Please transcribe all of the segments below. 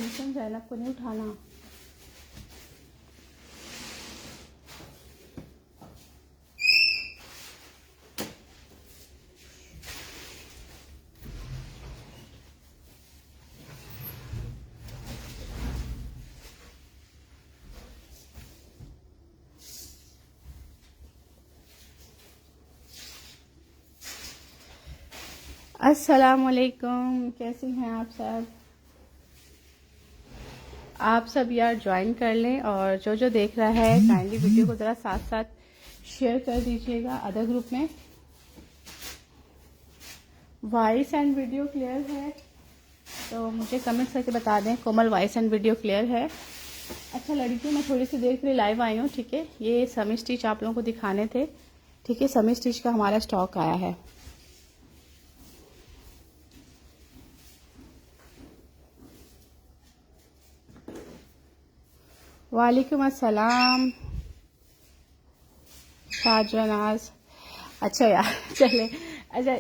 Mission Zainab को नहीं उठाना। अस्सलामुअलैकुम, कैसी हैं आप सब? आप सब यार ज्वाइन कर लें, और जो जो देख रहा है काइंडली वीडियो को ज़रा साथ साथ शेयर कर दीजिएगा अदर ग्रुप में। वॉइस एंड वीडियो क्लियर है तो मुझे कमेंट करके बता दें। कोमल, वॉइस एंड वीडियो क्लियर है? अच्छा लड़कियों, मैं थोड़ी सी देर के लिए लाइव आई हूँ, ठीक है। ये सेमी स्टिच आप लोगों को दिखाने थे, ठीक है। सेमी स्टिच का हमारा स्टॉक आया है। वालेकुम अस्सलाम शाहजनाज। अच्छा यार चले। अच्छा,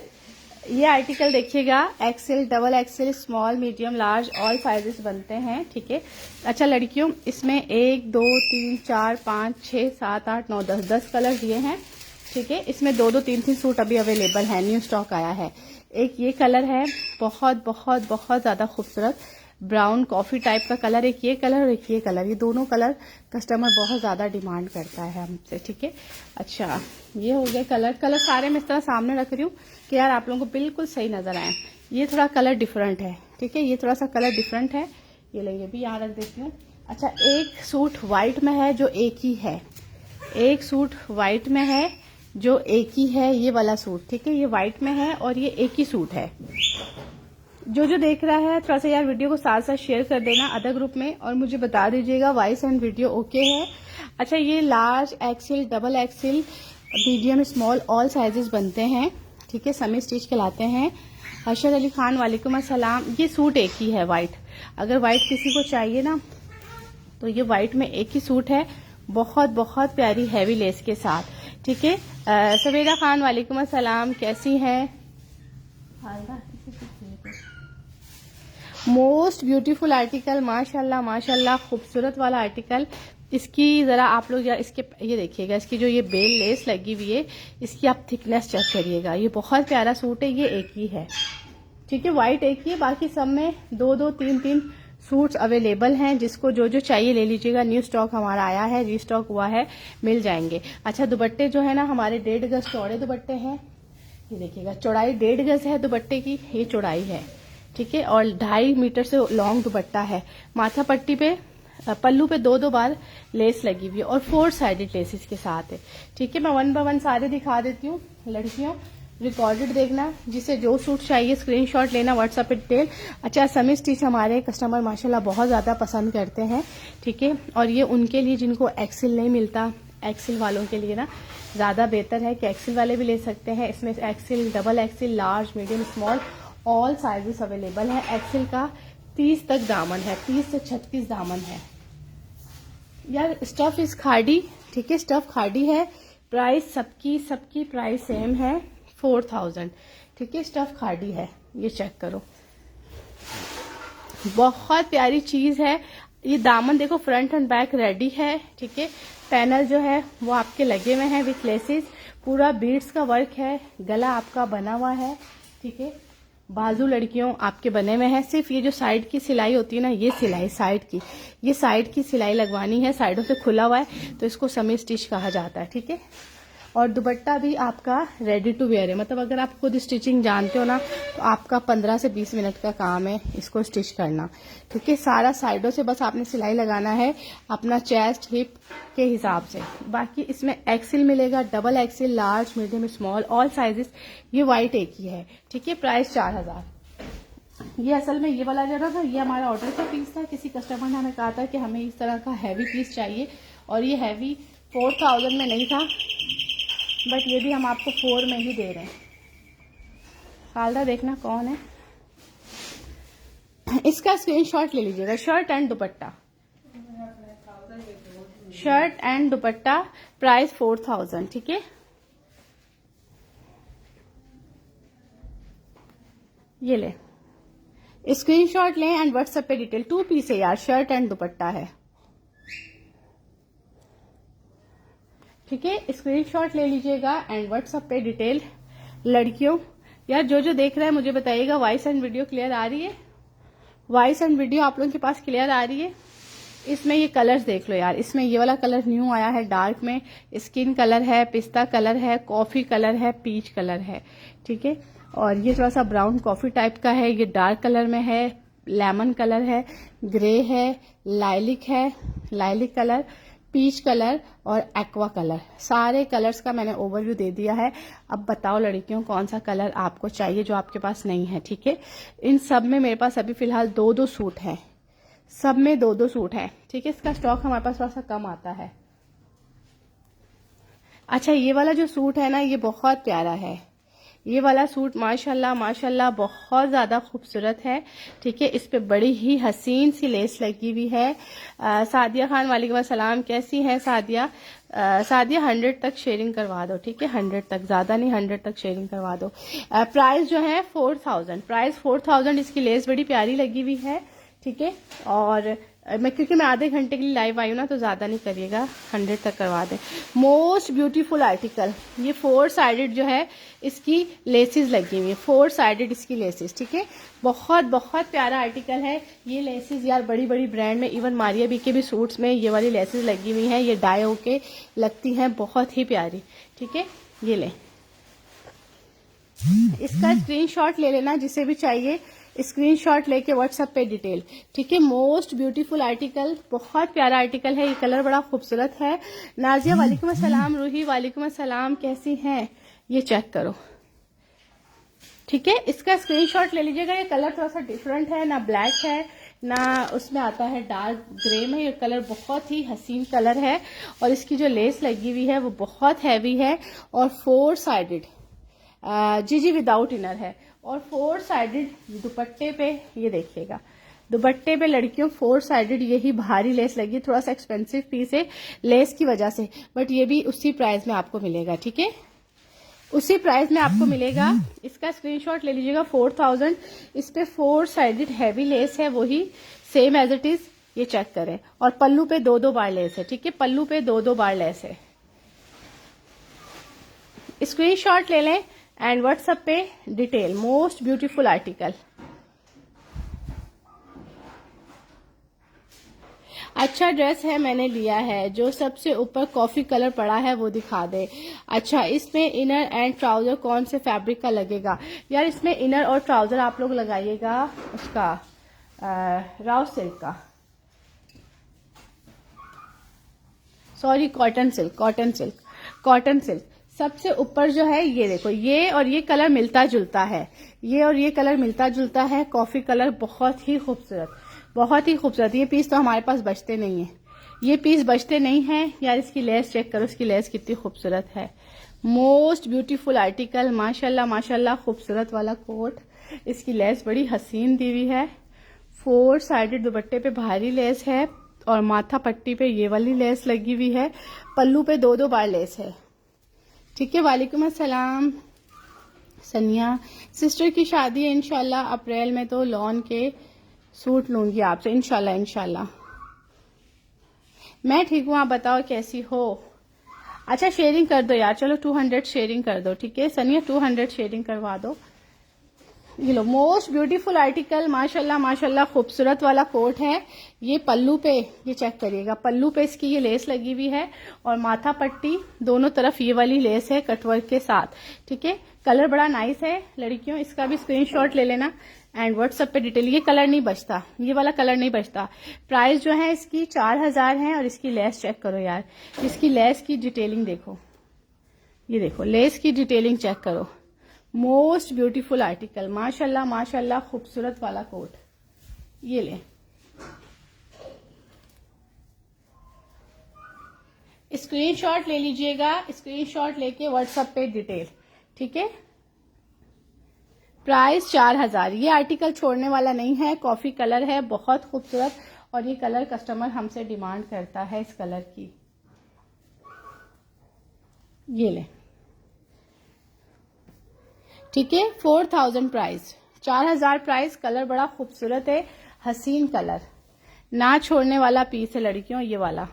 ये आर्टिकल देखिएगा, XL, double XL, small, medium, large, all sizes बनते हैं, ठीक है। अच्छा लड़कियों, इसमें 1 2 3 4 5 6 7 8 9 10 कलर दिए हैं, ठीक है। इसमें 2 2 3 3 सूट अभी अवेलेबल है, न्यू स्टॉक आया है। एक ये कलर है, बहुत बहुत बहुत ज़्यादा खूबसूरत ब्राउन कॉफ़ी टाइप का कलर। एक ये कलर और एक ये कलर, ये दोनों कलर कस्टमर बहुत ज़्यादा डिमांड करता है हमसे, ठीक है। अच्छा, ये हो गए कलर सारे मैं इस तरह सामने रख रही हूँ कि यार आप लोगों को बिल्कुल सही नज़र आए। ये थोड़ा कलर डिफरेंट है, ठीक है। ये थोड़ा सा कलर डिफरेंट है, ये ले, ये भी यहाँ रख देती हूँ। अच्छा, एक सूट वाइट में है जो एक ही है, एक सूट वाइट में है जो एक ही है, ये वाला सूट, ठीक है। ये वाइट में है और ये एक ही सूट है। जो जो देख रहा है थोड़ा सा यार वीडियो को साथ साथ शेयर कर देना अदर ग्रुप में, और मुझे बता दीजिएगा वॉइस एंड वीडियो ओके है। अच्छा, ये large, XL, double XL, medium, small, all sizes बनते हैं, ठीक है। सेमी स्टिच कहलाते हैं। अर्शद अली खान, वालेकुम अस्सलाम। ये सूट एक ही है वाइट, अगर वाइट किसी को चाहिए ना तो ये वाइट में एक ही सूट है, बहुत बहुत प्यारी हैवी लेस के साथ, ठीक है। सवेरा खान, वालेकुम अस्सलाम, कैसी हैं? मोस्ट ब्यूटीफुल आर्टिकल, माशाल्लाह माशाल्लाह, खूबसूरत वाला आर्टिकल। इसकी ज़रा आप लोग या इसके ये देखिएगा, इसकी जो ये बेल लेस लगी हुई है, इसकी आप थिकनेस चेक करिएगा। ये बहुत प्यारा सूट है, ये एक ही है, ठीक है। वाइट एक ही है, बाकी सब में 2 2 3 3 सूट्स अवेलेबल हैं। जिसको जो जो चाहिए ले लीजिएगा। न्यू स्टॉक हमारा आया है, रीस्टॉक हुआ है, मिल जाएंगे। अच्छा, दुपट्टे जो है ना हमारे 1.5 गज चौड़े दुपट्टे हैं, ये देखिएगा। चौड़ाई 1.5 गज है दुपट्टे की, ये चौड़ाई है, ठीक है। और 2.5 मीटर से लॉन्ग दुपट्टा है। माथा पट्टी पे, पल्लू पे 2 2 बार लेस लगी हुई है और 4 साइडेड लेसेस के साथ है, ठीक है। मैं 1 बाय 1 सारे दिखा देती हूँ। लड़कियों, रिकॉर्डेड देखना, जिसे जो सूट चाहिए स्क्रीनशॉट लेना, व्हाट्सएप पे डिटेल। अच्छा, सेमी स्टिच हमारे कस्टमर माशाल्लाह बहुत ज़्यादा पसंद करते हैं, ठीक है। और ये उनके लिए जिनको एक्सेल नहीं मिलता, एक्सेल वालों के लिए ना ज़्यादा बेहतर है कि एक्सेल वाले भी ले सकते हैं। इसमें XL, double XL, large, medium, small, all sizes available है। एक्सेल का 30 तक दामन है, 30 से 36 दामन है यार। स्टफ इस खाड़ी, ठीक है, स्टफ खाड़ी है। प्राइस सबकी प्राइस सेम है, 4000, ठीक है। स्टफ खाड़ी है, ये चेक करो, बहुत प्यारी चीज है। ये दामन देखो, फ्रंट एंड बैक रेडी है, ठीक है। पैनल जो है वो आपके लगे हुए हैं विथ लेसेस, पूरा बीड्स का वर्क है। गला आपका बना हुआ है, ठीक है। बाजू लड़कियों आपके बने हुए हैं। सिर्फ ये जो साइड की सिलाई होती है ना, ये सिलाई साइड की, ये साइड की सिलाई लगवानी है। साइडों से खुला हुआ है तो इसको सेमी स्टिच कहा जाता है, ठीक है। और दुपट्टा भी आपका रेडी टू वेयर है, मतलब अगर आप खुद स्टिचिंग जानते हो ना तो आपका 15 से 20 मिनट का काम है इसको स्टिच करना, ठीक है। सारा साइडों से बस आपने सिलाई लगाना है अपना चेस्ट हिप के हिसाब से। बाकी इसमें एक्सेल मिलेगा, double XL, large, medium, small, all sizes. ये वाइट एक ही है, ठीक है। प्राइस 4000। ये असल में ये वाला जो था ये हमारा ऑर्डर का पीस था। किसी कस्टमर ने हमें कहा था कि हमें इस तरह का हैवी पीस चाहिए, और ये हैवी 4000 में नहीं था, बट ये भी हम आपको 4 में ही दे रहे हैं। खालदा देखना कौन है, इसका स्क्रीनशॉट ले लीजिएगा। Shirt and dupatta, shirt and dupatta, price 4000, ठीक है। ये ले, स्क्रीनशॉट लें एंड व्हाट्सएप पे डिटेल। 2 पीस है यार, शर्ट एंड दुपट्टा है, ठीक है। स्क्रीनशॉट ले लीजिएगा एंड व्हाट्सएप पे डिटेल। लड़कियों यार जो जो देख रहे हैं मुझे बताइएगा, वॉइस एंड वीडियो क्लियर आ रही है? वॉइस एंड वीडियो आप लोगों के पास क्लियर आ रही है? इसमें ये कलर्स देख लो यार, इसमें ये वाला कलर न्यू आया है डार्क में, स्किन कलर है, पिस्ता कलर है, कॉफी कलर है, पीच कलर है, ठीक है। और ये थोड़ा सा ब्राउन कॉफी टाइप का है, ये डार्क कलर में है, लेमन कलर है, ग्रे है, लाइलिक कलर, पीच कलर और एक्वा कलर। सारे कलर्स का मैंने ओवरव्यू दे दिया है। अब बताओ लड़कियों कौन सा कलर आपको चाहिए जो आपके पास नहीं है, ठीक है। इन सब में मेरे पास अभी फिलहाल 2-2 सूट है, सब में 2-2 सूट है, ठीक है। इसका स्टॉक हमारे पास थोड़ा सा कम आता है। अच्छा ये वाला जो सूट है ना, ये बहुत प्यारा है, ये वाला सूट माशाल्लाह माशाल्लाह बहुत ज्यादा खूबसूरत है, ठीक है। इस पे बड़ी ही हसीन सी लेस लगी हुई है। सादिया खान वालेकुम अस्सलाम, कैसी है सादिया? सादिया 100 तक शेयरिंग करवा दो, ठीक है। 100 तक, ज्यादा नहीं, 100 तक शेयरिंग करवा दो। प्राइस जो है 4000, प्राइस 4000। इसकी लेस बड़ी प्यारी लगी हुई है, ठीक है। और क्योंकि मैं आधे घंटे के लिए लाइव आई हूँ ना, तो ज्यादा नहीं करिएगा, 100 तक करवा दे। मोस्ट ब्यूटीफुल आर्टिकल, ये 4 साइडेड जो है इसकी लेसेस लगी हुई है, 4 साइडेड इसकी लेसेस, ठीक है। बहुत बहुत प्यारा आर्टिकल है ये लेसेस यार, बड़ी बड़ी ब्रांड में, इवन मारिया बी के भी सूट्स में ये वाली लेसेस लगी हुई हैं, ये डाई होके लगती हैं, बहुत ही प्यारी, ठीक है। ये ले, इसका स्क्रीनशॉट ले लेना जिसे भी चाहिए, स्क्रीनशॉट लेके व्हाट्सएप पे डिटेल, ठीक है। मोस्ट ब्यूटीफुल आर्टिकल, बहुत प्यारा आर्टिकल है, ये कलर बड़ा खूबसूरत है। नाजिया वालेकुम अस्सलाम, रूही वालेकुम अस्सलाम, कैसी हैं? ये चेक करो, ठीक है। इसका स्क्रीनशॉट ले लीजिएगा। ये कलर थोड़ा सा डिफरेंट है, ना ब्लैक है ना उसमें आता है डार्क ग्रे में, ये कलर बहुत ही हसीन कलर है। और इसकी जो लेस लगी हुई है वो बहुत हैवी है और 4 साइडेड जी विदाउट इनर है। और 4 साइडेड दुपट्टे पे, ये देखिएगा दुपट्टे पे लड़कियों 4 साइडेड यही भारी लेस लगी, थोड़ा सा एक्सपेंसिव पीस है लेस की वजह से, बट ये भी उसी प्राइस में आपको मिलेगा, ठीक है, उसी प्राइस में आपको मिलेगा। इसका स्क्रीनशॉट ले लीजिएगा। 4000, इस पे 4 साइडेड हैवी लेस है, वही सेम एज इट इज, ये चेक करें। और पल्लू पे 2-2 बार लेस है, ठीक है, पल्लू पे 2-2 बार लेस है। स्क्रीनशॉट ले लें एंड व्हाट्सएप पे डिटेल। Most beautiful article. अच्छा ड्रेस है, मैंने लिया है, जो सबसे ऊपर कॉफी कलर पड़ा है वो दिखा दे। अच्छा इसमें इनर एंड ट्राउजर कौन से फैब्रिक का लगेगा? यार इसमें इनर और ट्राउजर आप लोग लगाइएगा उसका राव सिल्क का, सॉरी कॉटन सिल्क। सबसे ऊपर जो है ये देखो, ये और ये कलर मिलता जुलता है, ये और ये कलर मिलता जुलता है, कॉफी कलर, बहुत ही खूबसूरत, बहुत ही खूबसूरत। ये पीस तो हमारे पास बचते नहीं है, ये पीस बचते नहीं है यार। इसकी लेस चेक करो, इसकी लेस कितनी खूबसूरत है। मोस्ट ब्यूटीफुल आर्टिकल, माशाल्लाह माशाल्लाह, खूबसूरत वाला कोट, इसकी लेस बड़ी हसीन दी हुई है। 4 साइडेड दुपट्टे पे भारी लेस है और माथा पट्टी पे ये वाली लेस लगी हुई है, पल्लू पे 2-2 बार लेस है, ठीक है। वालेकुम अस्सलाम सनिया, सिस्टर की शादी है इंशाल्लाह अप्रैल में, तो लॉन के सूट लूंगी आपसे इंशाल्लाह। मैं ठीक हूँ, आप बताओ कैसी हो? अच्छा शेयरिंग कर दो यार, चलो 200 शेयरिंग कर दो, ठीक है सनिया, 200 शेयरिंग करवा दो। ये लो, मोस्ट ब्यूटीफुल आर्टिकल, माशाल्लाह माशाल्लाह, खूबसूरत वाला कोट है। ये पल्लू पे, ये चेक करिएगा, पल्लू पे इसकी ये लेस लगी हुई है और माथा पट्टी दोनों तरफ ये वाली लेस है कटवर्क के साथ, ठीक है। कलर बड़ा नाइस है लड़कियों, इसका भी स्क्रीनशॉट ले लेना एंड व्हाट्सएप पे डिटेल। ये कलर नहीं बचता, ये वाला कलर नहीं बचता। प्राइस जो है इसकी 4000 है और इसकी लेस चेक करो यार, इसकी लेस की डिटेलिंग देखो, ये देखो लेस की डिटेलिंग चेक करो। मोस्ट ब्यूटीफुल आर्टिकल, माशाल्लाह माशाल्लाह, खूबसूरत वाला कोट। ये ले, स्क्रीनशॉट ले लीजिएगा, स्क्रीनशॉट लेके व्हाट्सएप पे डिटेल, ठीक है। प्राइस 4000। ये आर्टिकल छोड़ने वाला नहीं है, कॉफी कलर है, बहुत खूबसूरत, और ये कलर कस्टमर हमसे डिमांड करता है इस कलर की। ये ले, ठीक है, 4000 प्राइस, 4000 प्राइस। कलर बड़ा खूबसूरत है, हसीन कलर, ना छोड़ने वाला पीस है लड़कियों ये वाला।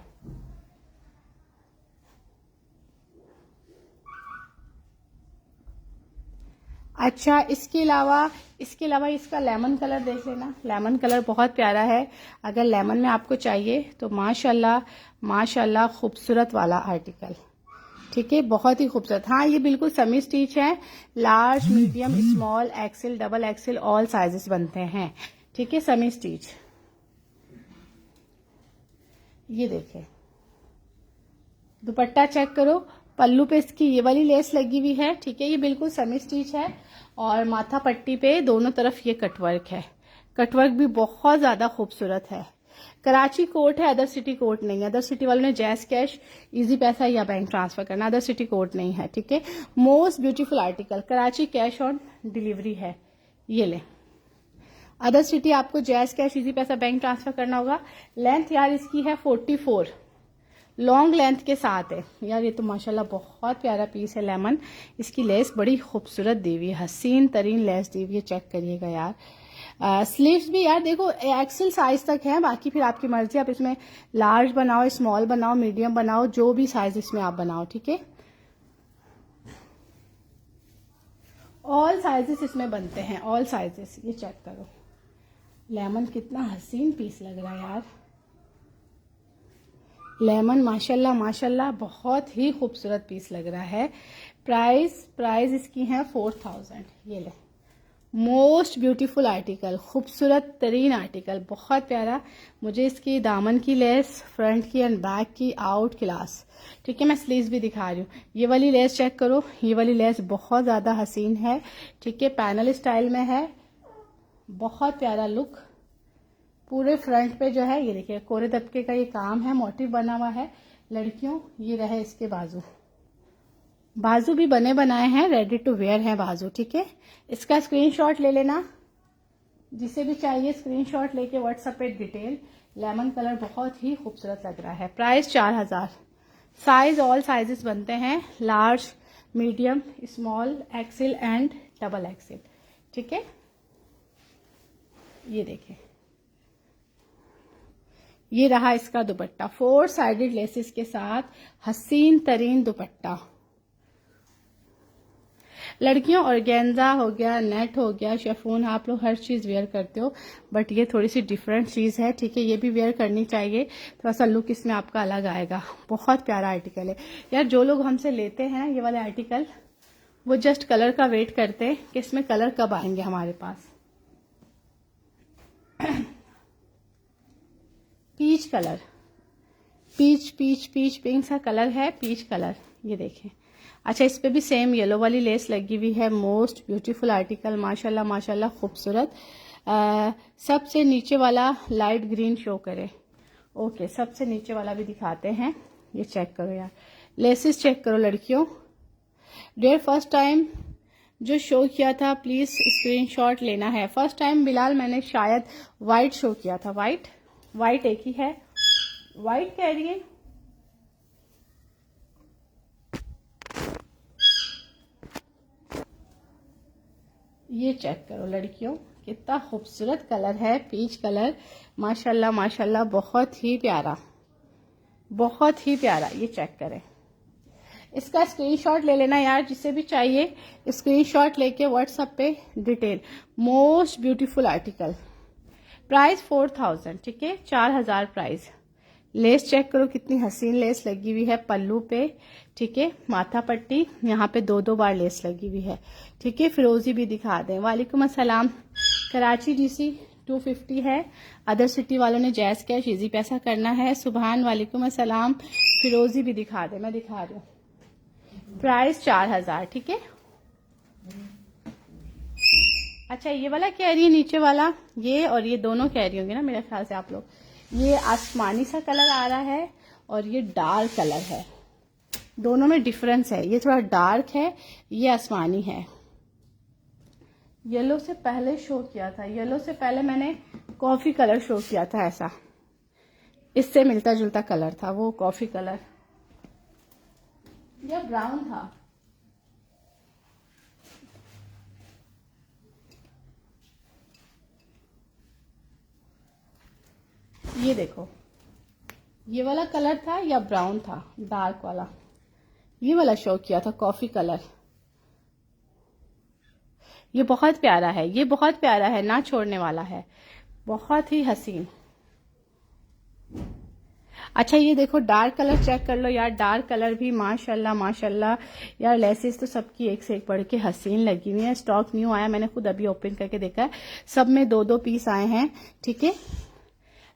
अच्छा, इसके अलावा इसका लेमन कलर देख लेना। लेमन कलर बहुत प्यारा है। अगर लेमन में आपको चाहिए तो माशाल्लाह माशाल्लाह खूबसूरत वाला आर्टिकल, ठीक है, बहुत ही खूबसूरत। हाँ, ये बिल्कुल सेमी स्टिच है। Large, medium, small, XL, double XL all sizes बनते हैं, ठीक है, सेमी स्टिच। ये देखें, दुपट्टा चेक करो, पल्लू पे इसकी ये वाली लेस लगी हुई है, ठीक है, ये बिल्कुल सेमी स्टिच है। और माथा पट्टी पे दोनों तरफ ये कटवर्क है। कटवर्क भी बहुत ज्यादा खूबसूरत है। कराची कोड है, अदर सिटी कोड नहीं है। अदर सिटी वालों ने जैस कैश, इजी पैसा या बैंक ट्रांसफर करना, अदर सिटी कोड नहीं है, ठीक है। Most beautiful article, Karachi cash on delivery है। ये ले, अदर सिटी आपको जैस कैश, इजी पैसा, बैंक ट्रांसफर करना होगा। लेंथ यार इसकी है 44, लॉन्ग लेंथ के साथ है यार। ये तो माशाल्लाह बहुत प्यारा पीस है। लेमन, इसकी लेस बड़ी खूबसूरत दी हुई है, हसीन तरीन लेस दी हुई है, चेक करिएगा यार। स्लीव्स भी यार देखो एक्सेल साइज तक है, बाकी फिर आपकी मर्जी, आप इसमें लार्ज बनाओ, स्मॉल बनाओ, मीडियम बनाओ, जो भी साइज इसमें आप बनाओ, ठीक है। ऑल साइजेस इसमें बनते हैं, ऑल साइजेस। ये चेक करो, लेमन कितना हसीन पीस लग रहा है यार। लेमन माशाल्लाह माशाल्लाह बहुत ही खूबसूरत पीस लग रहा है। प्राइस इसकी है 4000। ये ले, मोस्ट ब्यूटीफुल आर्टिकल, खूबसूरत तरीन आर्टिकल, बहुत प्यारा। मुझे इसकी दामन की लेस, फ्रंट की एंड बैक की आउट क्लास, ठीक है। मैं स्लीव्स भी दिखा रही हूँ। ये वाली लेस चेक करो, ये वाली लेस बहुत ज्यादा हसीन है, ठीक है, पैनल स्टाइल में है, बहुत प्यारा लुक। पूरे फ्रंट पे जो है ये देखिए कोरे दबके का ये काम है, मोटिव बना हुआ है लड़कियों। ये रहे इसके बाजू, बाजू भी बने बनाए हैं, रेडी टू वेयर है बाजू, ठीक है। इसका स्क्रीनशॉट ले लेना, जिसे भी चाहिए स्क्रीनशॉट लेके व्हाट्सएप पे डिटेल। लेमन कलर बहुत ही खूबसूरत लग रहा है। प्राइस 4000। साइज ऑल साइजेस बनते हैं, large, medium, small, XL and double XL, ठीक है। ये देखें, ये रहा इसका दुपट्टा, 4 साइडेड लेसेस के साथ हसीन तरीन दुपट्टा। लड़कियों ऑर्गेन्जा हो गया, नेट हो गया, शेफून, आप लोग हर चीज वेयर करते हो, बट ये थोड़ी सी डिफरेंट चीज है, ठीक है। ये भी वेयर करनी चाहिए, थोड़ा सा लुक इसमें आपका अलग आएगा। बहुत प्यारा आर्टिकल है यार। जो लोग हमसे लेते हैं ये वाले आर्टिकल, वो जस्ट कलर का वेट करते हैं कि इसमें कलर कब आएंगे हमारे पास। Peach colour, peach peach peach pink सा कलर है, पीच कलर, ये देखें। अच्छा, इस पे भी सेम येलो वाली लेस लगी हुई है। मोस्ट ब्यूटीफुल आर्टिकल, माशाल्लाह माशाल्लाह खूबसूरत। सबसे नीचे वाला लाइट ग्रीन शो करे, ओके, सबसे नीचे वाला भी दिखाते हैं। ये चेक करो यार, लेसेस चेक करो लड़कियों। डेयर फर्स्ट टाइम जो शो किया था प्लीज स्क्रीनशॉट लेना है। फर्स्ट टाइम बिलाल मैंने शायद व्हाइट शो किया था, व्हाइट एक ही है, व्हाइट कह रही है। ये चेक करो लड़कियों, कितना खूबसूरत कलर है, पीच कलर, माशाल्लाह माशाल्लाह, बहुत ही प्यारा, बहुत ही प्यारा। ये चेक करें, इसका स्क्रीनशॉट ले लेना यार, जिसे भी चाहिए स्क्रीनशॉट लेके व्हाट्सएप पे detail. Most beautiful article. Price 4000, ठीक है, 4000 प्राइस। लेस चेक करो कितनी हसीन लेस लगी हुई है पल्लू पे, ठीक है। माथा पट्टी यहाँ पे 2-2 बार लेस लगी हुई है, ठीक है। फिरोजी भी दिखा दें। वालेकुम अस्सलाम। कराची डीसी 250 है, अदर सिटी वालों ने जैस कैश, इजी पैसा करना है। सुभान, वालेकुम अस्सलाम। फिरोजी भी दिखा दे, मैं दिखा रही हूँ। प्राइस 4000, ठीक है। अच्छा, ये वाला कह रही है नीचे वाला, ये और ये दोनों कह रही होंगे ना मेरे ख्याल से आप लोग। ये आसमानी सा कलर आ रहा है और ये डार्क कलर है, दोनों में डिफरेंस है। ये थोड़ा डार्क है, ये आसमानी है। येलो से पहले शो किया था, येलो से पहले मैंने कॉफी कलर शो किया था, ऐसा इससे मिलता जुलता कलर था वो कॉफी कलर, या ब्राउन था। ये देखो, ये वाला कलर था या ब्राउन था, डार्क वाला, ये वाला शो किया था कॉफी कलर। ये बहुत प्यारा है, ये बहुत प्यारा है, ना छोड़ने वाला है, बहुत ही हसीन। अच्छा ये देखो डार्क कलर चेक कर लो यार, डार्क कलर भी माशाल्लाह माशाल्लाह यार, लेसेस तो सबकी एक से एक बढ़ के हसीन लगी हुई है। स्टॉक न्यू आया, मैंने खुद अभी ओपन करके देखा है, सब में 2-2 पीस आए हैं, ठीक है।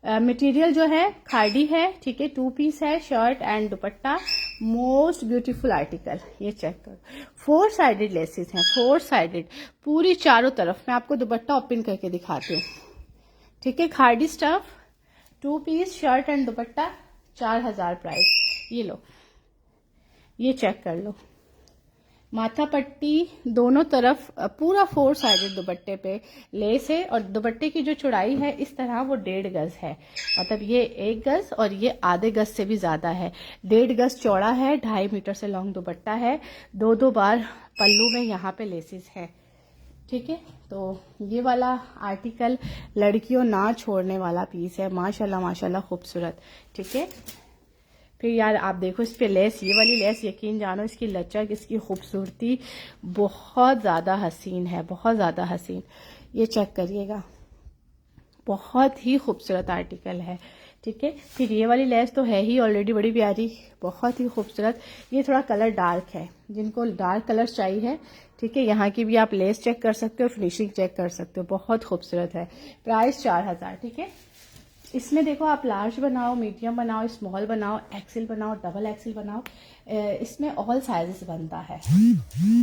मटेरियल जो है खादी है, ठीक है, 2 पीस है, shirt and dupatta, most beautiful article. ये चेक करो, 4 साइडेड लेसेस हैं, 4 साइडेड पूरी चारों तरफ। मैं आपको दुपट्टा ओपन करके दिखाती हूँ, ठीक है। Khadi stuff, 2 piece shirt and dupatta, 4000 price. ये लो, ये चेक कर लो, माथा पट्टी दोनों तरफ पूरा 4 साइडेड दुपट्टे पे लेस है, और दुपट्टे की जो चौड़ाई है इस तरह वो 1.5 गज है, मतलब ये 1 गज और ये आधे गज से भी ज्यादा है, 1.5 गज चौड़ा है, 2.5 मीटर से लॉन्ग दुपट्टा है, 2-2 बार पल्लू में यहाँ पे लेसेस है, ठीक है। तो ये वाला आर्टिकल लड़कियों ना छोड़ने वाला पीस है, माशाल्लाह माशाल्लाह खूबसूरत, ठीक है। फिर यार आप देखो इस पे लेस, ये वाली लेस यकीन जानो इसकी लचक, इसकी खूबसूरती बहुत ज़्यादा हसीन है, बहुत ज़्यादा हसीन। ये चेक करिएगा, बहुत ही खूबसूरत आर्टिकल है, ठीक है। फिर ये वाली लेस तो है ही ऑलरेडी बड़ी प्यारी, बहुत ही खूबसूरत। ये थोड़ा कलर डार्क है, जिनको डार्क कलर चाहिए, ठीक है, यहाँ की भी आप लेस चेक कर सकते हो, फिनिशिंग चेक कर सकते हो, बहुत खूबसूरत है। प्राइस 4000, ठीक है। इसमें देखो आप लार्ज बनाओ, मीडियम बनाओ, स्मॉल बनाओ, एक्सेल बनाओ, डबल एक्सेल बनाओ, इसमें ऑल साइजेस बनता है।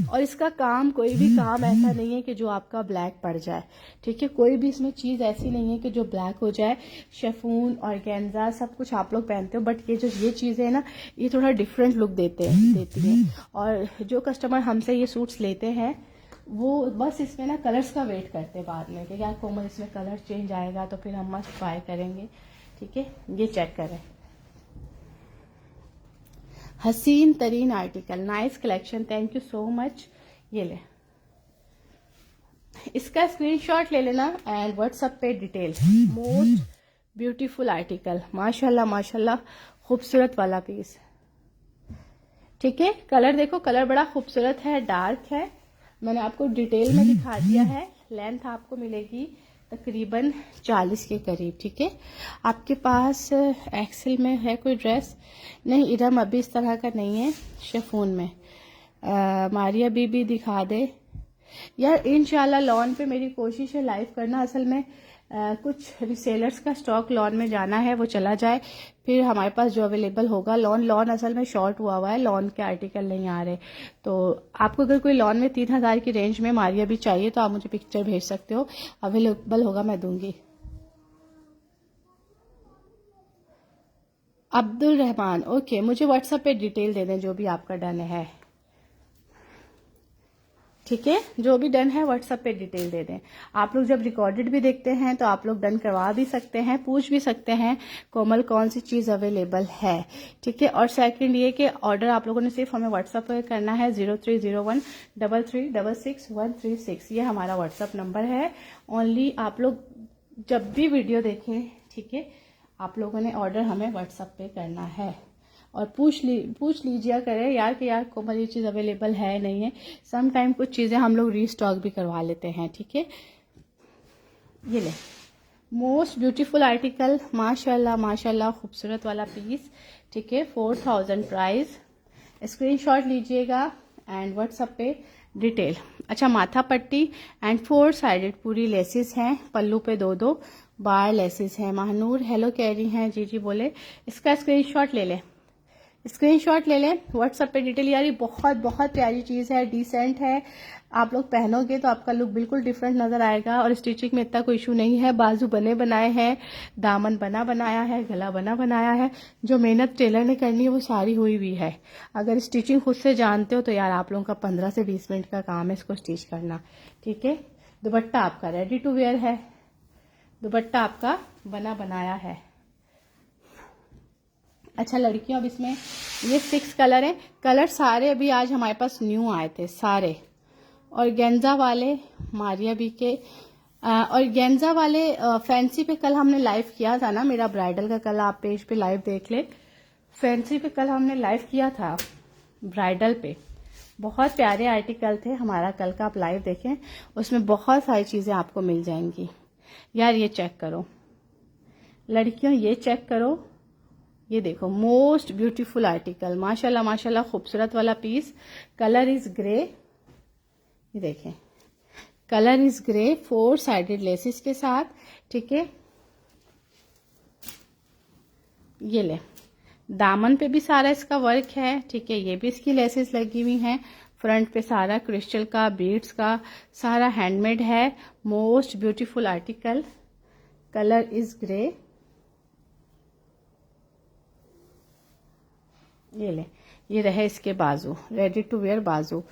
और इसका काम, कोई भी काम ऐसा नहीं है कि जो आपका ब्लैक पड़ जाए, ठीक है, कोई भी इसमें चीज़ ऐसी नहीं है कि जो ब्लैक हो जाए। शेफून और ऑर्गेन्जा सब कुछ आप लोग पहनते हो, बट ये चीज़ें है ना, ये थोड़ा डिफरेंट लुक देती हैं। और जो कस्टमर हमसे ये सूट्स लेते हैं वो बस इसमें ना कलर्स का वेट करते हैं बाद में कि यार कोमल इसमें कलर चेंज आएगा तो फिर हम मस्त बाय करेंगे, ठीक है। ये चेक करें, हसीन तरीन article, nice collection, thank you so much. ये ले, इसका स्क्रीनशॉट ले लेना एंड व्हाट्सएप पे डिटेल। मोस्ट ब्यूटीफुल आर्टिकल, माशाल्लाह माशाल्लाह खूबसूरत वाला पीस, ठीक है। कलर देखो, कलर बड़ा खूबसूरत है, डार्क है, मैंने आपको डिटेल में दिखा दिया है। लेंथ आपको मिलेगी तकरीबन 40 के करीब, ठीक है। आपके पास एक्सेल में है कोई ड्रेस? नहीं, इरम अभी इस तरह का नहीं है शिफॉन में। मारिया बीबी दिखा दे यार, इंशाल्लाह लॉन पे मेरी कोशिश है लाइव करना। असल में कुछ रिसेलर्स का स्टॉक लॉन में जाना है, वो चला जाए फिर हमारे पास जो अवेलेबल होगा। लॉन असल में शॉर्ट हुआ हुआ है, लॉन के आर्टिकल नहीं आ रहे। तो आपको अगर कोई लॉन में 3000 की रेंज में मारिया भी चाहिए तो आप मुझे पिक्चर भेज सकते हो, अवेलेबल होगा मैं दूंगी। अब्दुल रहमान, ओके, मुझे व्हाट्सएप पे डिटेल दे दें जो भी आपका डन है, ठीक है। जो भी डन है व्हाट्सएप पे डिटेल दे दें। आप लोग जब रिकॉर्डेड भी देखते हैं तो आप लोग डन करवा भी सकते हैं, पूछ भी सकते हैं कोमल कौन सी चीज़ अवेलेबल है, ठीक है। और सेकंड ये कि ऑर्डर आप लोगों ने सिर्फ हमें व्हाट्सएप पे करना है, 0301336136, ये हमारा व्हाट्सएप नंबर है। ओनली आप लोग जब भी वीडियो देखें, ठीक है, आप लोगों ने ऑर्डर हमें व्हाट्सएप पे करना है। और पूछ लीजिए करें यार कि यार कोमल ये चीज़ अवेलेबल है नहीं है। सम टाइम कुछ चीज़ें हम लोग रीस्टॉक भी करवा लेते हैं, ठीक है। ये ले, मोस्ट ब्यूटीफुल आर्टिकल, माशाल्लाह माशाल्लाह खूबसूरत वाला पीस, ठीक है। 4000 प्राइस, स्क्रीनशॉट लीजिएगा एंड व्हाट्सएप पे डिटेल। अच्छा, माथा पट्टी एंड 4 साइडेड पूरी लेसेस हैं, पल्लू पे 2-2 बार लेसेस हैं। महानूर हेलो कह रही हैं, जी बोले। इसका स्क्रीनशॉट ले लें, स्क्रीनशॉट ले लें, व्हाट्सएप पे डिटेल। यार ये बहुत बहुत प्यारी चीज़ है, डिसेंट है, आप लोग पहनोगे तो आपका लुक बिल्कुल डिफरेंट नजर आएगा। और स्टिचिंग में इतना कोई इशू नहीं है, बाजू बने बनाए हैं, दामन बना बनाया है, गला बना बनाया है। जो मेहनत टेलर ने करनी है वो सारी हुई हुई है। अगर स्टिचिंग खुद से जानते हो तो यार आप लोगों का 15 से 20 मिनट का काम है इसको स्टिच करना, ठीक है। दुपट्टा आपका रेडी टू वेयर है, दुपट्टा आपका बना बनाया है। अच्छा लड़कियों, अब इसमें ये 6 कलर हैं, कलर सारे अभी आज हमारे पास न्यू आए थे सारे, और गेंजा वाले मारिया बी के और गेंजा वाले फैंसी पे कल हमने लाइव किया था ना, मेरा ब्राइडल का कल आप पेज पे लाइव देख ले। फैंसी पे कल हमने लाइव किया था ब्राइडल पे, बहुत प्यारे आर्टिकल थे हमारा कल का, आप लाइव देखें, उसमें बहुत सारी चीजें आपको मिल जाएंगी। यार ये चेक करो लड़कियों, ये चेक करो, ये देखो मोस्ट ब्यूटीफुल आर्टिकल, माशाल्लाह माशाल्लाह, खूबसूरत वाला पीस। कलर इज ग्रे, ये देखें colour is grey, 4 sided laces के साथ, ठीक है। ये ले, दामन पे भी सारा इसका वर्क है, ठीक है, ये भी इसकी लेसेस लगी हुई हैं, फ्रंट पे सारा क्रिस्टल का, बीड्स का, सारा हैंडमेड है, most beautiful article. Colour is grey, ये ले, ये रहे इसके बाजू, रेडी टू वेयर बाजू।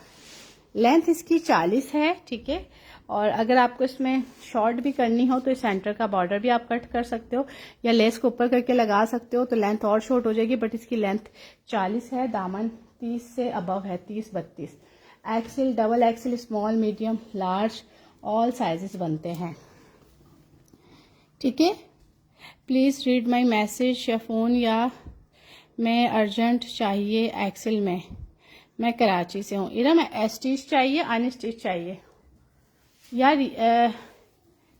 लेंथ इसकी 40 है, ठीक है। और अगर आपको इसमें शॉर्ट भी करनी हो तो सेंटर का बॉर्डर भी आप कट कर सकते हो या लेस को ऊपर करके लगा सकते हो, तो लेंथ और शॉर्ट हो जाएगी, बट इसकी लेंथ 40 है। दामन 30 से अबव है, 30-32। XL, double XL, small, medium, large, all sizes बनते हैं, ठीक है। Please read my message, chiffon या मैं अर्जेंट चाहिए एक्सेल में, मैं कराची से हूँ। इरा मैं स्टिच चाहिए, अनस्टिच चाहिए यार।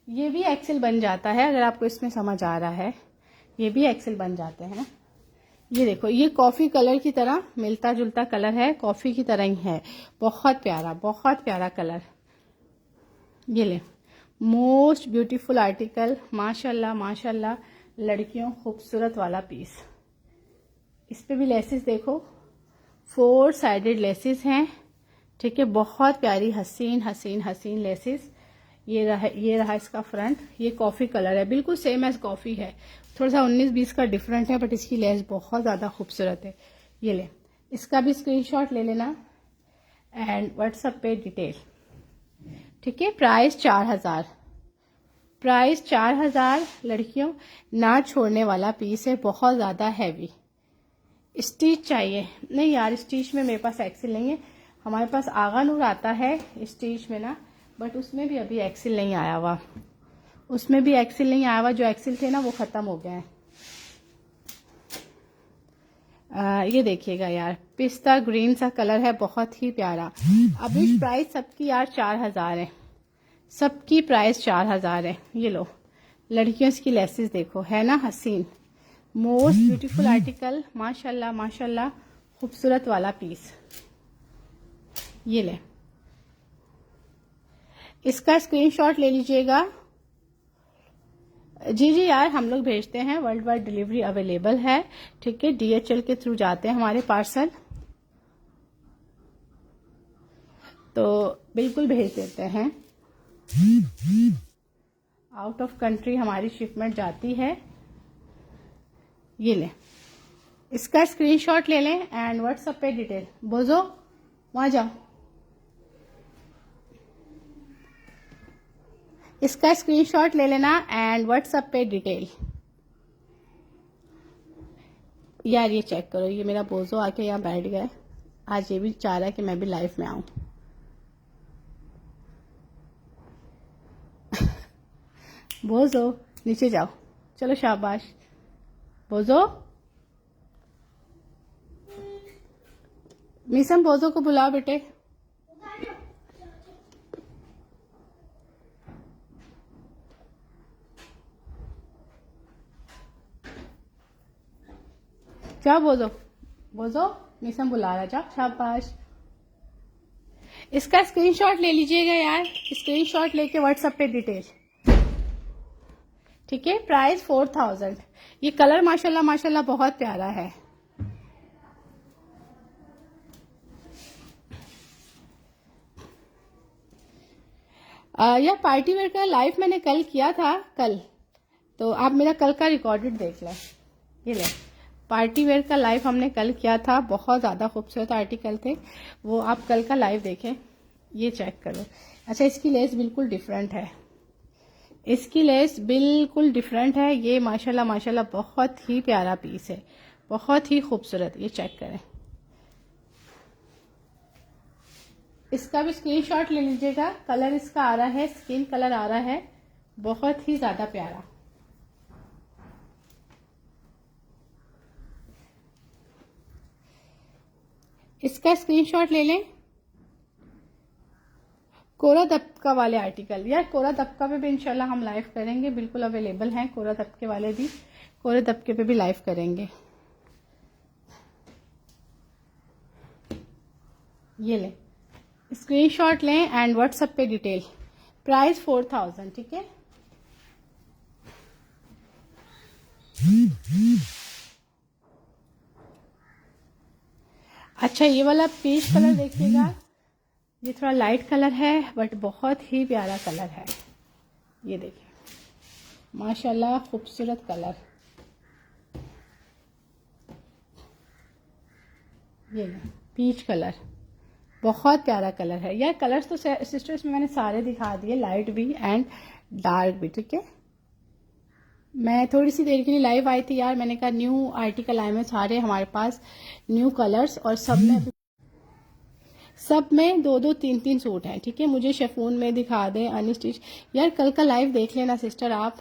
ये भी एक्सेल बन जाता है, अगर आपको इसमें समझ आ रहा है, ये भी एक्सेल बन जाते हैं। ये देखो, ये कॉफी कलर की तरह मिलता जुलता कलर है, कॉफी की तरह ही है, बहुत प्यारा कलर। ये ले, मोस्ट ब्यूटीफुल आर्टिकल, माशाल्लाह माशाल्लाह, लड़कियों खूबसूरत वाला पीस। इस पे भी लेसेस देखो, 4 साइडेड लेसेस हैं, ठीक है, बहुत प्यारी हसीन हसीन हसीन लेसेस। ये रहा इसका फ्रंट, ये कॉफी कलर है, बिल्कुल सेम एज कॉफी है, थोड़ा सा 19-20 का डिफरेंट है, बट इसकी लेस बहुत ज्यादा खूबसूरत है। ये ले, इसका भी स्क्रीनशॉट ले लेना एंड व्हाट्सएप पे डिटेल, ठीक है। प्राइस 4000, प्राइस 4000 लड़कियों, ना छोड़ने वाला पीस है, बहुत ज्यादा हैवी। स्टिच चाहिए? नहीं यार, स्टिच में मेरे पास एक्सेल नहीं है, हमारे पास आगा नूर आता है स्टिच में ना, बट उसमें भी अभी एक्सेल नहीं आया हुआ, उसमें भी एक्सेल नहीं आया हुआ, जो एक्सेल थे ना वो खत्म हो गए हैं। ये देखिएगा यार, पिस्ता ग्रीन सा कलर है, बहुत ही प्यारा। अभी प्राइस सबकी यार 4000 है, सबकी प्राइस 4000 है। ये लो लड़कियों, इसकी लेसेस देखो, है ना हसीन, मोस्ट ब्यूटीफुल आर्टिकल, माशाल्लाह माशाल्लाह, खूबसूरत वाला पीस। ये ले, इसका स्क्रीनशॉट ले लीजिएगा। जी यार, हम लोग भेजते हैं, वर्ल्ड वाइड डिलीवरी अवेलेबल है, ठीक है। DHL के थ्रू जाते हैं हमारे पार्सल, तो बिल्कुल भेज देते हैं। आउट ऑफ कंट्री हमारी शिपमेंट जाती है। ये ले, इसका स्क्रीनशॉट ले लें एंड व्हाट्सएप पे डिटेल, बोझो वहां जाओ, इसका स्क्रीनशॉट ले लेना एंड व्हाट्सएप पे डिटेल। यार ये चेक करो, ये मेरा बोझो आके यहाँ बैठ गया है, आज ये भी चाह रहा है कि मैं भी लाइफ में आऊं। बोझो नीचे जाओ, चलो शाबाश। बोझो, मीसम बोझो को बुलाओ बेटे। जाओ बोझो, बोझो मीसम बुला रहा, जाओ शाबाश। इसका स्क्रीनशॉट ले लीजिएगा यार, स्क्रीनशॉट लेके व्हाट्सएप पे डिटेल, ठीक है। प्राइस 4000। ये कलर माशाल्लाह माशाल्लाह बहुत प्यारा है। यह पार्टी वेयर का लाइव मैंने कल किया था, कल, तो आप मेरा कल का रिकॉर्डेड देख लें। ये ले, पार्टी वेयर का लाइव हमने कल किया था, बहुत ज्यादा खूबसूरत आर्टिकल थे वो, आप कल का लाइव देखें। ये चेक करो। अच्छा, इसकी लेस बिल्कुल डिफरेंट है, इसकी लेस बिल्कुल डिफरेंट है। ये माशाल्लाह माशाल्लाह बहुत ही प्यारा पीस है, बहुत ही खूबसूरत। ये चेक करें, इसका भी स्क्रीनशॉट ले लीजिएगा। कलर इसका आ रहा है, स्किन कलर आ रहा है, बहुत ही ज्यादा प्यारा। इसका स्क्रीनशॉट ले लें। कोरा दबका वाले आर्टिकल, यार कोरा दबका पे भी इंशाल्लाह हम लाइव करेंगे, बिल्कुल अवेलेबल हैं कोरा दबके वाले भी, कोरे दबके पे भी लाइव करेंगे। ये लें, स्क्रीनशॉट लें एंड व्हाट्सएप पे डिटेल। प्राइस 4000, ठीक है। अच्छा, ये वाला पीच कलर देखिएगा, ये थोड़ा लाइट कलर है बट बहुत ही प्यारा कलर है। ये देखिए माशाल्लाह खूबसूरत कलर। ये पीच कलर बहुत प्यारा कलर है। यार कलर्स तो सिस्टर्स में मैंने सारे दिखा दिए, लाइट भी एंड डार्क भी, ठीक है। मैं थोड़ी सी देर के लिए लाइव आई थी यार, मैंने कहा न्यू आर्टिकल आए में सारे हमारे पास न्यू कलर्स, और सब में 2-2 3-3 सूट हैं, ठीक है। मुझे शेफून में दिखा दें, अनस्टिच। यार कल का लाइव देख लेना सिस्टर आप।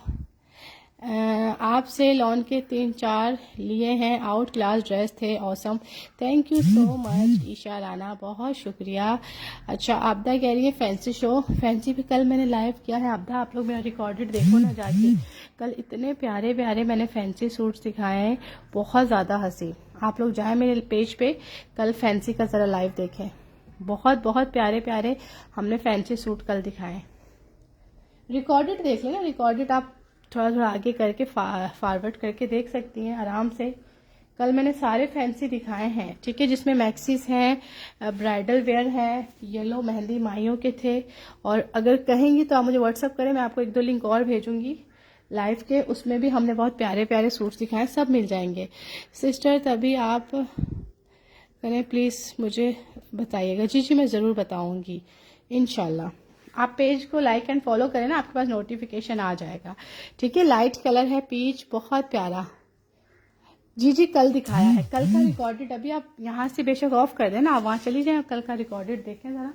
आपसे लॉन के 3-4 लिए हैं, आउट क्लास ड्रेस थे, awesome. Thank you so much Isha Rana, बहुत शुक्रिया। अच्छा आबदा कह रही है फैंसी शो, फैंसी भी कल मैंने लाइव किया है। आबदा आप लोग मेरा रिकॉर्डेड देखो ना जाके, कल इतने प्यारे प्यारे मैंने फैंसी सूट्स दिखाए हैं, बहुत ज़्यादा हंसी। आप लोग जाएं मेरे पेज पे, कल फैंसी का ज़रा लाइव देखें, बहुत बहुत प्यारे प्यारे हमने फैंसी सूट कल दिखाए। रिकॉर्डेड देख लेना, रिकॉर्डेड आप थोड़ा थोड़ा आगे करके फॉरवर्ड करके देख सकती हैं आराम से। कल मैंने सारे फैंसी दिखाए हैं, ठीक है, जिसमें मैक्सीज हैं, ब्राइडल वेयर है, येलो मेहंदी माइयों के थे। और अगर कहेंगी तो आप मुझे व्हाट्सअप करें, मैं आपको 1-2 लिंक और भेजूंगी लाइव के, उसमें भी हमने बहुत प्यारे प्यारे सूट्स दिखाए, सब मिल जाएंगे सिस्टर। तभी आप करें प्लीज़ मुझे बताइएगा। जी जी मैं ज़रूर बताऊंगी इंशाल्लाह। आप पेज को लाइक एंड फॉलो करें ना, आपके पास नोटिफिकेशन आ जाएगा, ठीक है। लाइट कलर है पीच, बहुत प्यारा। जी जी कल दिखाया है, कल का रिकॉर्डेड। अभी आप यहाँ से बेशक ऑफ कर देना, आप वहां चली जाए, कल का रिकॉर्डेड देखें जरा।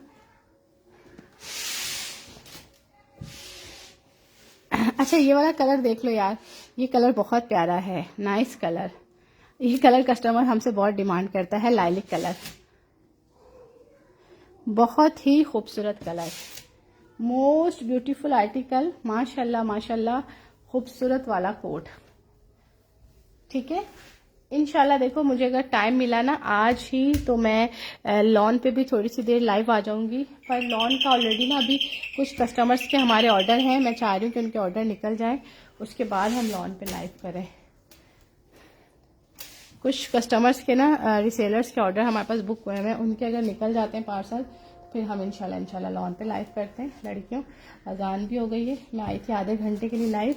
अच्छा ये वाला कलर देख लो यार, ये कलर बहुत प्यारा है, नाइस कलर। ये कलर कस्टमर हमसे बहुत डिमांड करता है, लाइलिक कलर, बहुत ही खूबसूरत कलर, मोस्ट ब्यूटीफुल आर्टिकल, माशाल्लाह माशाल्लाह, खूबसूरत वाला कोट, ठीक है। इंशाल्लाह देखो मुझे अगर टाइम मिला ना आज ही तो मैं लॉन पे भी थोड़ी सी देर लाइव आ जाऊंगी, पर लॉन का ऑलरेडी ना अभी कुछ कस्टमर्स के हमारे ऑर्डर हैं, मैं चाह रही हूँ कि उनके ऑर्डर निकल जाए, उसके बाद हम लॉन पे लाइव करें। कुछ कस्टमर्स के ना रिसेलर्स के ऑर्डर हमारे पास बुक हुए हैं, उनके अगर निकल जाते हैं पार्सल, फिर हम इंशाल्लाह लॉन पे लाइव करते हैं। लड़कियों अजान भी हो गई है, मैं आई थी आधे घंटे के लिए लाइव।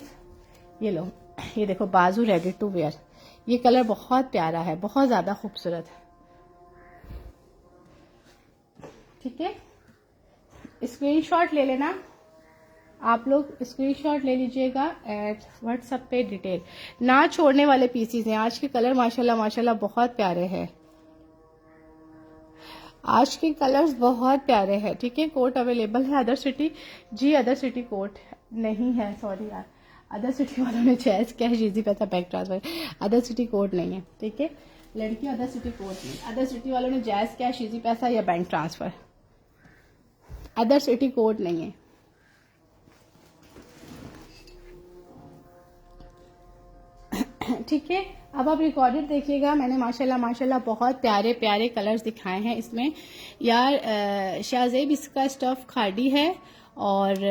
ये लो, ये देखो बाजू रेडी टू वेयर, ये कलर बहुत प्यारा है, बहुत ज़्यादा खूबसूरत है, ठीक है। स्क्रीनशॉट ले लेना आप लोग, स्क्रीनशॉट ले लीजिएगा एट व्हाट्सएप पे डिटेल। ना छोड़ने वाले पीसीज हैं, आज के कलर माशाल्लाह माशाल्लाह बहुत प्यारे हैं, आज के कलर्स बहुत प्यारे हैं, ठीक है। कोट अवेलेबल है अदर सिटी, जी अदर सिटी कोट नहीं है, सॉरी यार, अदर सिटी वालों ने चॉइस क्या है, इजी पैसा bank transfer, other city code नहीं है, ठीक है। लड़कियों अदर सिटी कोड नहीं, अदर सिटी वालों ने जैस कैश, इजी पैसा या bank transfer, other city code नहीं है, ठीक है। अब आप रिकॉर्डेड देखिएगा, मैंने माशाल्लाह माशाल्लाह बहुत प्यारे प्यारे कलर्स दिखाए हैं इसमें। यार शाहजेब इसका स्टफ खाड़ी है, और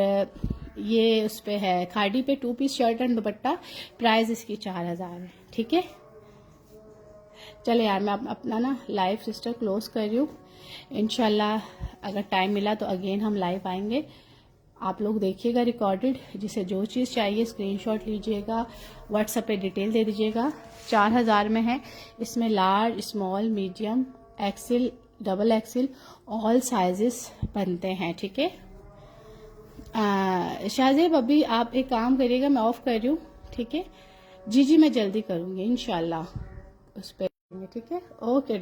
ये उस पे है खाड़ी पे 2 piece shirt and dupatta, price इसकी 4000 है, ठीक है। चले यार मैं अपना ना लाइव सिस्टर क्लोज कर रही हूँ, इंशाल्लाह अगर टाइम मिला तो अगेन हम लाइव आएंगे। आप लोग देखिएगा रिकॉर्डेड, जिसे जो चीज़ चाहिए स्क्रीनशॉट लीजिएगा, व्हाट्सएप पे डिटेल दे दीजिएगा। 4000 में है, इसमें large, small, medium, XL, double XL, all sizes बनते हैं, ठीक है। शाहजेब अभी आप एक काम करिएगा, मैं ऑफ कर रही हूँ, ठीक है। जी जी मैं जल्दी करूँगी इंशाल्लाह उस पर, ठीक है। ओके।